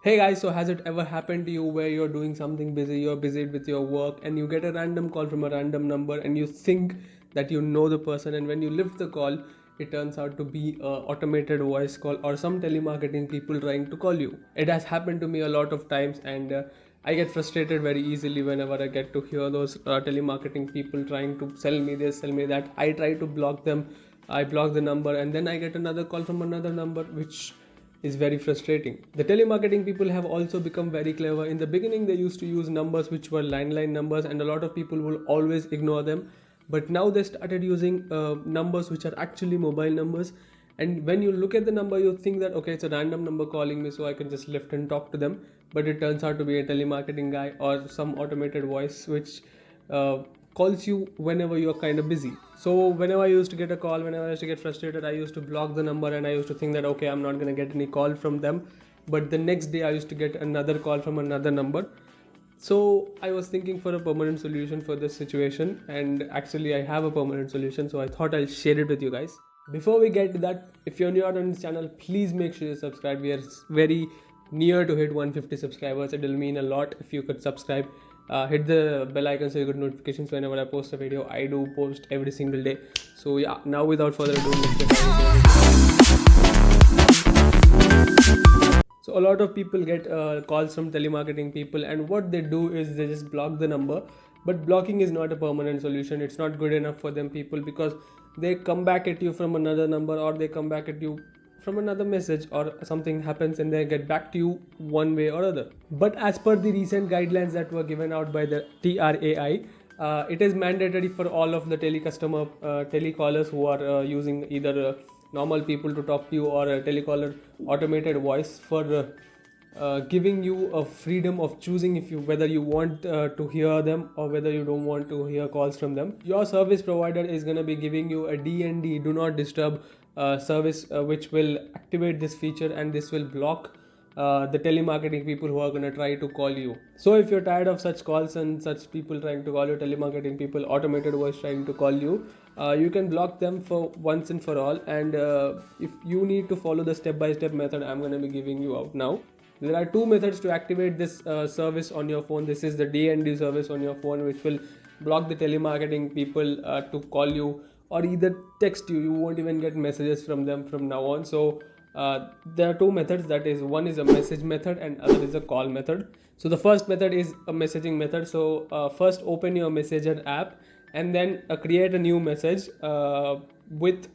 Hey guys, so has it ever happened to you where you're doing something busy, you're busy with your work, and you get a random call from a random number and you think that you know the person, and when you lift the call, it turns out to be a automated voice call or some telemarketing people trying to call you. It has happened to me a lot of times, and I get frustrated very easily whenever I get to hear those telemarketing people trying to sell me this, sell me that. I try to block them. I block the number, and then I get another call from another number, which is very frustrating. The telemarketing people have also become very clever. In the beginning, they used to use numbers which were landline numbers, and a lot of people will always ignore them. But now they started using numbers which are actually mobile numbers. And when you look at the number, you think that okay, it's a random number calling me, so I can just lift and talk to them. But it turns out to be a telemarketing guy or some automated voice which calls you whenever you're kind of busy. So whenever I used to get a call, whenever I used to get frustrated, I used to block the number and I used to think that okay, I'm not going to get any call from them. But the next day I used to get another call from another number. So I was thinking for a permanent solution for this situation, and actually I have a permanent solution, so I thought I'll share it with you guys. Before we get to that, if you're new on this channel, please make sure you subscribe. We are very near to hit 150 subscribers. It will mean a lot if you could subscribe. Hit the bell icon so you get notifications whenever I post a video. I do post every single day. So yeah, now without further ado, let's get started. So a lot of people get calls from telemarketing people, and what they do is they just block the number. But blocking is not a permanent solution. It's not good enough for them people, because they come back at you from another number, or they come back at you from another message, or something happens and they get back to you one way or other. But as per the recent guidelines that were given out by the TRAI, it is mandatory for all of the telecallers who are using either normal people to talk to you or a telecaller automated voice, for giving you a freedom of choosing if you whether you want to hear them or whether you don't want to hear calls from them. Your service provider is going to be giving you a DND, do not disturb service, which will activate this feature, and this will block the telemarketing people who are going to try to call you. So if you're tired of such calls and such people trying to call you, telemarketing people, automated voice trying to call you, you can block them for once and for all. And if you need to follow the step-by-step method I'm going to be giving you out now. There are two methods to activate this service on your phone. This is the DND service on your phone, which will block the telemarketing people to call you or either text you. You won't even get messages from them from now on. So there are two methods. That is, one is a message method and other is a call method. So the first method is a messaging method. So first open your Messenger app and then create a new message with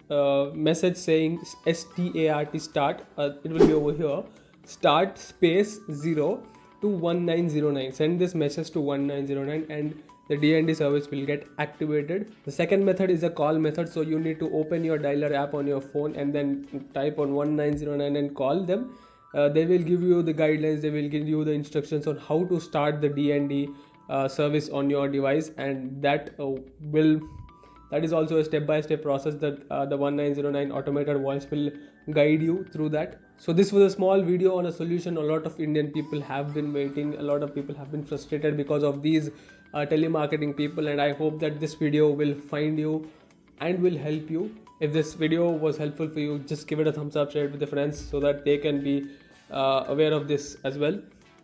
message saying START start. It will be over here. Start space 0 to 1909. Send this message to 1909 and the DND service will get activated. The second method is a call method. So you need to open your dialer app on your phone and then type on 1909 and call them. They will give you the guidelines, they will give you the instructions on how to start the DND service on your device, and that is also a step-by-step process that the 1909 automated voice will guide you through that. So this was a small video on a solution. A lot of Indian people have been waiting. A lot of people have been frustrated because of these telemarketing people, and I hope that this video will find you and will help you. If this video was helpful for you, just give it a thumbs up, share it with your friends so that they can be aware of this as well.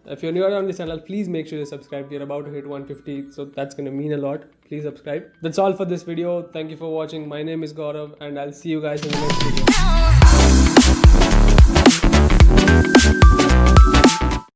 If you're new on this channel, please make sure you subscribe. We're about to hit 150, so that's going to mean a lot. Please subscribe. That's all for this video. Thank you for watching. My name is Gaurav, and I'll see you guys in the next video.